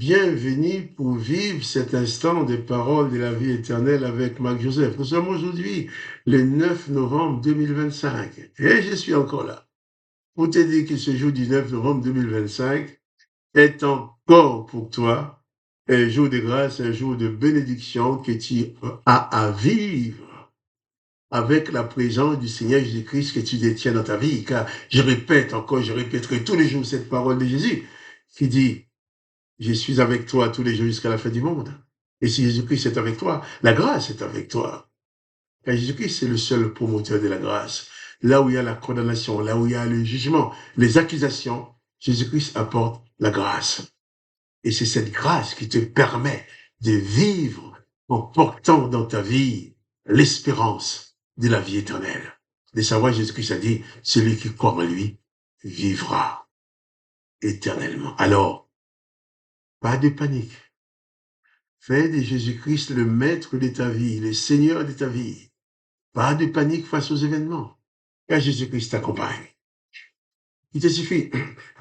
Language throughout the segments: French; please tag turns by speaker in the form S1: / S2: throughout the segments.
S1: bienvenue pour vivre cet instant des paroles de la vie éternelle avec Marc Joseph. Nous sommes aujourd'hui le 9 novembre 2025 et je suis encore là pour te dire que ce jour du 9 novembre 2025 est encore pour toi un jour de grâce, un jour de bénédiction que tu as à vivre avec la présence du Seigneur Jésus-Christ que tu détiens dans ta vie. Car je répète encore, je répéterai tous les jours cette parole de Jésus qui dit: je suis avec toi tous les jours jusqu'à la fin du monde. Et si Jésus-Christ est avec toi, la grâce est avec toi. Car Jésus-Christ, c'est le seul promoteur de la grâce. Là où il y a la condamnation, là où il y a le jugement, les accusations, Jésus-Christ apporte la grâce. Et c'est cette grâce qui te permet de vivre en portant dans ta vie l'espérance de la vie éternelle. De savoir, Jésus-Christ a dit, celui qui croit en lui vivra éternellement. Alors, pas de panique. Fais de Jésus-Christ le maître de ta vie, le Seigneur de ta vie. Pas de panique face aux événements, car Jésus-Christ t'accompagne. Il te suffit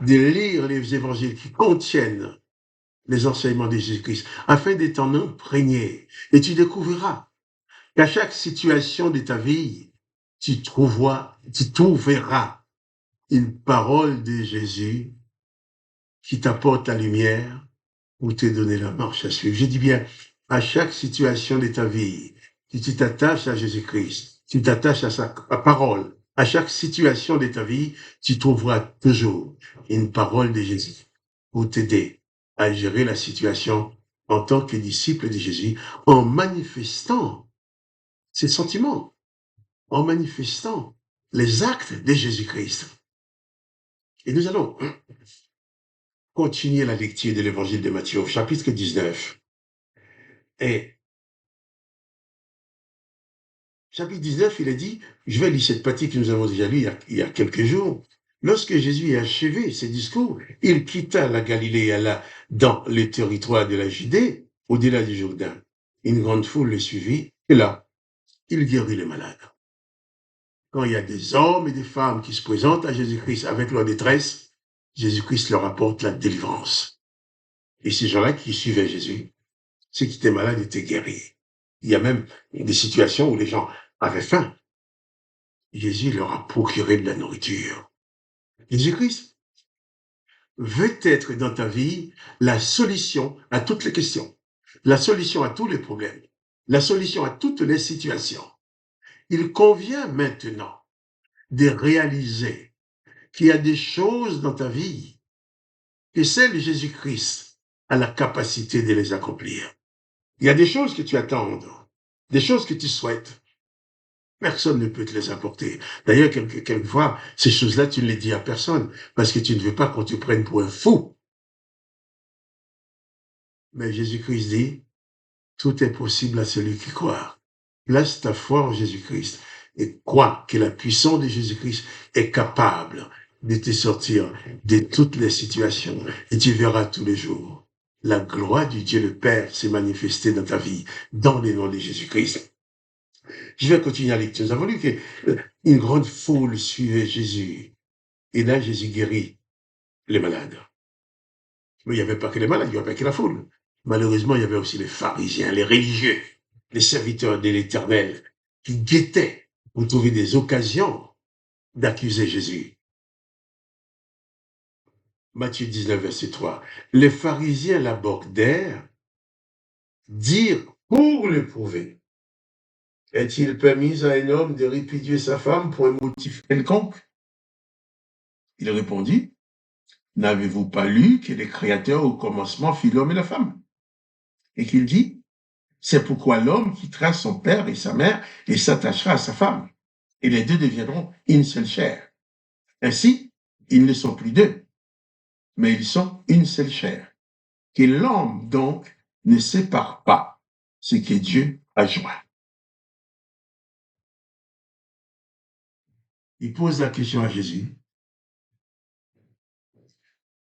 S1: de lire les évangiles qui contiennent les enseignements de Jésus-Christ, afin de t'en imprégner. Et tu découvriras qu'à chaque situation de ta vie, tu trouveras une parole de Jésus qui t'apporte la lumière pour te donner la marche à suivre. Je dis bien, à chaque situation de ta vie, si tu t'attaches à Jésus-Christ, tu t'attaches à sa parole, à chaque situation de ta vie, tu trouveras toujours une parole de Jésus pour t'aider à gérer la situation en tant que disciple de Jésus, en manifestant ses sentiments, en manifestant les actes de Jésus-Christ. Et nous allons continuer la lecture de l'évangile de Matthieu, chapitre 19. Et chapitre 19, il est dit, je vais lire cette partie que nous avons déjà lue il y a quelques jours. Lorsque Jésus a achevé ses discours, il quitta la Galilée et alla dans le territoire de la Judée, au-delà du Jourdain. Une grande foule le suivit, et là, il guérit les malades. Quand il y a des hommes et des femmes qui se présentent à Jésus-Christ avec leur détresse, Jésus-Christ leur apporte la délivrance. Et ces gens-là qui suivaient Jésus, ceux qui étaient malades étaient guéris. Il y a même des situations où les gens avaient faim. Jésus leur a procuré de la nourriture. Jésus-Christ veut être dans ta vie la solution à toutes les questions, la solution à tous les problèmes, la solution à toutes les situations. Il convient maintenant de réaliser qu'il y a des choses dans ta vie que seul Jésus-Christ a la capacité de les accomplir. Il y a des choses que tu attends, des choses que tu souhaites. Personne ne peut te les apporter. D'ailleurs, quelquefois, ces choses-là, tu ne les dis à personne parce que tu ne veux pas qu'on te prenne pour un fou. Mais Jésus-Christ dit, tout est possible à celui qui croit. Place ta foi en Jésus-Christ et crois que la puissance de Jésus-Christ est capable de te sortir de toutes les situations et tu verras tous les jours la gloire du Dieu le Père s'est manifestée dans ta vie, dans le nom de Jésus-Christ. Je vais continuer à lire. Nous avons lu qu'une grande foule suivait Jésus. Et là, Jésus guérit les malades. Mais il n'y avait pas que les malades, il n'y avait pas que la foule. Malheureusement, il y avait aussi les pharisiens, les religieux, les serviteurs de l'Éternel, qui guettaient pour trouver des occasions d'accuser Jésus. Matthieu 19, verset 3. Les pharisiens l'abordèrent, dirent pour le prouver. Est-il permis à un homme de répudier sa femme pour un motif quelconque? Il répondit, n'avez-vous pas lu que le Créateur au commencement fit l'homme et la femme? Et qu'il dit, c'est pourquoi l'homme quittera son père et sa mère et s'attachera à sa femme, et les deux deviendront une seule chair. Ainsi, ils ne sont plus deux, mais ils sont une seule chair. Que l'homme, donc, ne sépare pas ce que Dieu a joint. Il pose la question à Jésus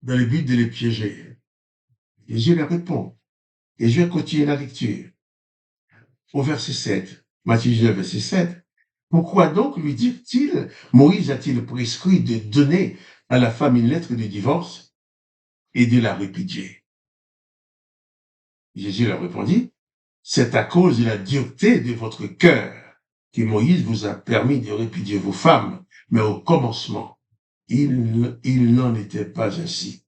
S1: dans le but de le piéger. Jésus lui répond. Et je vais continuer la lecture. Au verset 7, Matthieu 19, verset 7. Pourquoi donc, lui dit-il, Moïse a-t-il prescrit de donner à la femme une lettre de divorce et de la répudier? Jésus leur répondit, c'est à cause de la dureté de votre cœur que Moïse vous a permis de répudier vos femmes, mais au commencement, il n'en était pas ainsi.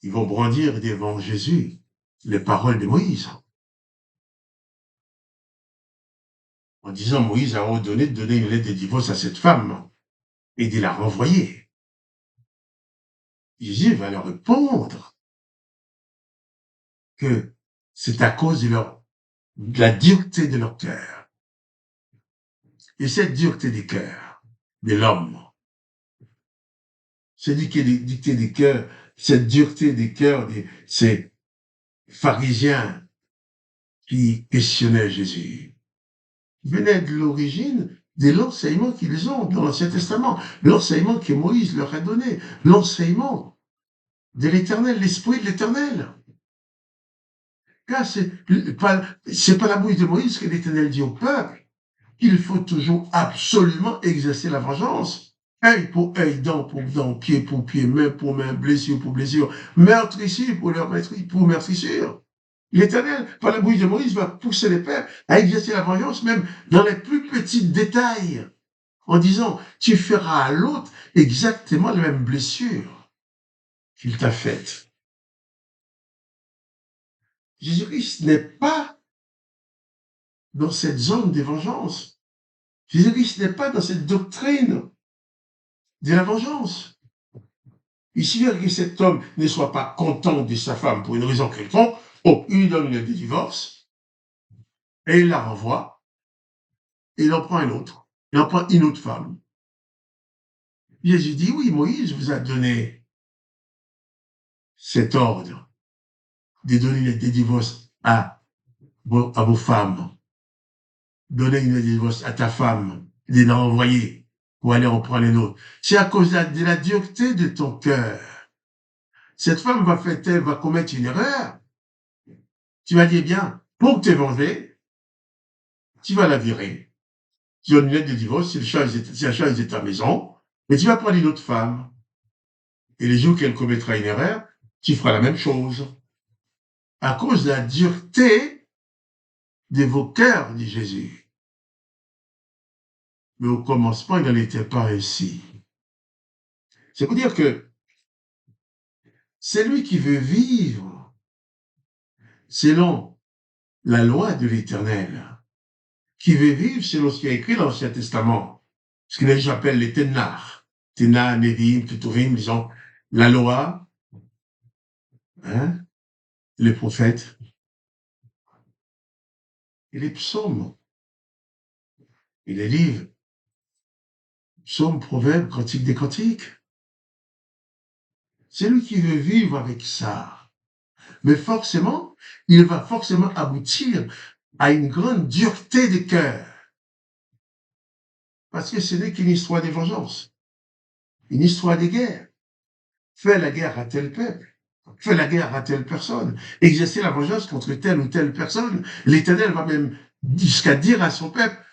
S1: Ils vont brandir devant Jésus les paroles de Moïse, en disant Moïse a ordonné de donner une lettre de divorce à cette femme et de la renvoyer. Jésus va leur répondre que c'est à cause de la dureté de leur cœur. Et cette dureté du cœur de l'homme, cette dureté du cœur, cette dureté du cœur de ces pharisiens qui questionnaient Jésus, venait de l'origine de l'enseignement qu'ils ont dans l'Ancien Testament, l'enseignement que Moïse leur a donné, l'enseignement de l'Éternel, l'Esprit de l'Éternel. Car c'est pas la bouche de Moïse que l'Éternel dit au peuple qu'il faut toujours absolument exercer la vengeance. Œil pour œil, dent pour dent, pied pour pied, main pour main, blessure pour blessure, meurtrissure pour leur meurtrissure. L'Éternel, par la bouche de Moïse, va pousser les peuples à exercer la vengeance, même dans les plus petits détails, en disant, tu feras à l'autre exactement la même blessure qu'il t'a faite. Jésus-Christ n'est pas dans cette zone de vengeance. Jésus-Christ n'est pas dans cette doctrine de la vengeance. Il suffit que cet homme ne soit pas content de sa femme pour une raison quelconque, il lui donne une lettre de divorce, et il la renvoie, et il en prend une autre. Il en prend une autre femme. Jésus dit, oui, Moïse vous a donné cet ordre de donner une lettre de divorce à vos femmes. Donner une lettre de divorce à ta femme, de la renvoyer pour aller en prendre une autre. C'est à cause de la dureté de ton cœur. Cette femme va commettre une erreur. Tu vas dire, bien, pour te venger, tu vas la virer. Tu donnes une lettre de divorce, si elle change de ta maison, mais tu vas prendre une autre femme. Et les jours qu'elle commettra une erreur, tu feras la même chose. À cause de la dureté de vos cœurs, dit Jésus. Mais au commencement, il n'en était pas ainsi. C'est pour dire que celui qui veut vivre selon la loi de l'Éternel, qui veut vivre selon ce qui est écrit dans l'Ancien Testament, ce que les gens appellent les Ténars, Ténars, Névim, Ketuvim, disons, la loi, les prophètes, et les psaumes, et les livres, psaumes, proverbes, cantiques des cantiques. C'est lui qui veut vivre avec ça. Mais forcément, il va forcément aboutir à une grande dureté de cœur. Parce que ce n'est qu'une histoire de vengeance, une histoire de guerre. Faire la guerre à tel peuple, faire la guerre à telle personne, exercer la vengeance contre telle ou telle personne. L'Éternel va même jusqu'à dire à son peuple,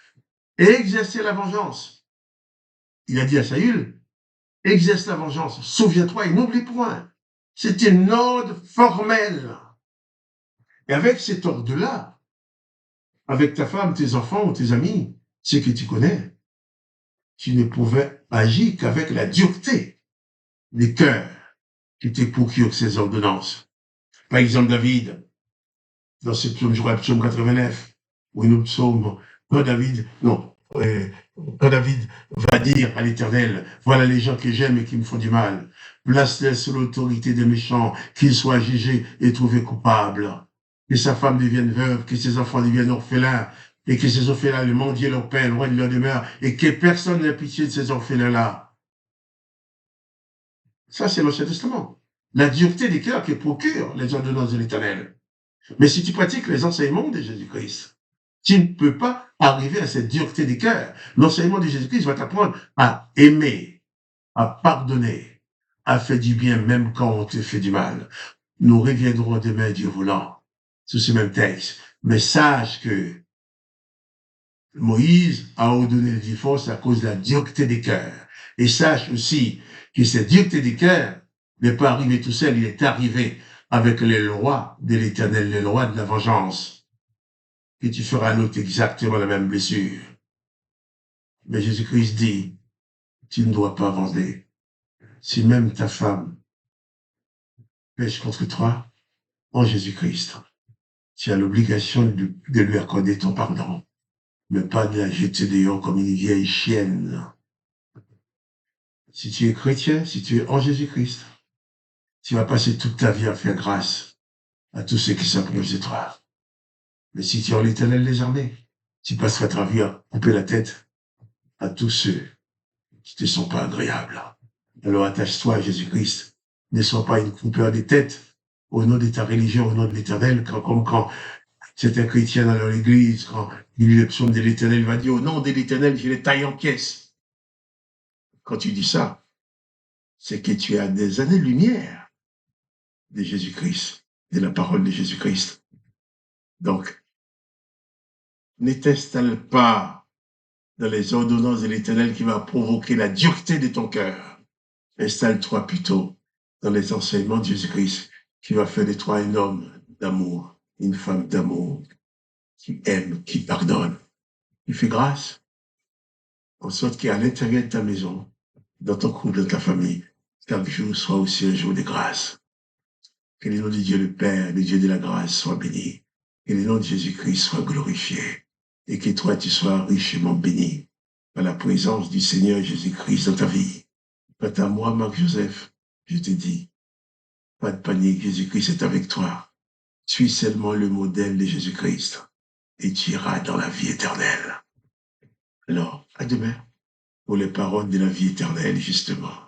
S1: exercer la vengeance. Il a dit à Saül, exerce la vengeance, souviens-toi et n'oublie point. C'est un ordre formel. Et avec cet ordre-là, avec ta femme, tes enfants ou tes amis, ceux que tu connais, tu ne pouvais agir qu'avec la dureté des cœurs qui te procurent ces ordonnances. Par exemple, David, dans ce psaume, je crois, psaume 89, ou un autre psaume, quand David va dire à l'Éternel, voilà les gens que j'aime et qui me font du mal, place-les sous l'autorité des méchants, qu'ils soient jugés et trouvés coupables, que sa femme devienne veuve, que ses enfants deviennent orphelins, et que ces orphelins le mendier leur pain, loin de leur demeure, et que personne n'ait pitié de ces orphelins-là. Ça, c'est l'Ancien Testament. La dureté des cœurs qui procure les ordonnances de l'Éternel. Mais si tu pratiques les enseignements de Jésus-Christ, tu ne peux pas arriver à cette dureté des cœurs. L'enseignement de Jésus-Christ va t'apprendre à aimer, à pardonner, à faire du bien même quand on te fait du mal. Nous reviendrons demain, Dieu voulant, sur ce même texte. Mais sache que Moïse a ordonné le divorce à cause de la dureté des cœurs. Et sache aussi que cette dureté des cœurs n'est pas arrivé tout seul, il est arrivé avec les lois de l'Éternel, les lois de la vengeance, et tu feras à l'autre exactement la même blessure. Mais Jésus-Christ dit, tu ne dois pas venger. Si même ta femme pêche contre toi, en Jésus-Christ, tu as l'obligation de lui accorder ton pardon, mais pas de la jeter dehors comme une vieille chienne. Si tu es chrétien, si tu es en Jésus-Christ, tu vas passer toute ta vie à faire grâce à tous ceux qui s'approchent de toi. Mais si tu es en l'Éternel des armées, tu passeras ta vie à couper la tête à tous ceux qui ne te sont pas agréables. Alors attache-toi à Jésus-Christ. Ne sois pas une coupeur des têtes au nom de ta religion, au nom de l'Éternel, comme quand c'est un chrétien dans leur église, quand il lit le psaume de l'Éternel, il va dire, au nom de l'Éternel, je les taille en pièces. Quand tu dis ça, c'est que tu as des années-lumière de Jésus-Christ, de la parole de Jésus-Christ. Donc, ne t'installe pas dans les ordonnances de l'Éternel qui va provoquer la dureté de ton cœur. Installe-toi plutôt dans les enseignements de Jésus-Christ qui va faire de toi un homme d'amour, une femme d'amour, qui aime, qui pardonne, qui fait grâce, en sorte qu'à l'intérieur de ta maison, dans ton couple, dans ta famille, chaque jour soit aussi un jour de grâce. Que le nom de Dieu le Père, le Dieu de la grâce, soit béni. Que le nom de Jésus-Christ soit glorifié. Et que toi, tu sois richement béni par la présence du Seigneur Jésus-Christ dans ta vie. Quant à moi, Marc-Joseph, je te dis, pas de panique, Jésus-Christ est avec toi. Suis seulement le modèle de Jésus-Christ et tu iras dans la vie éternelle. Alors, à demain pour les paroles de la vie éternelle, justement.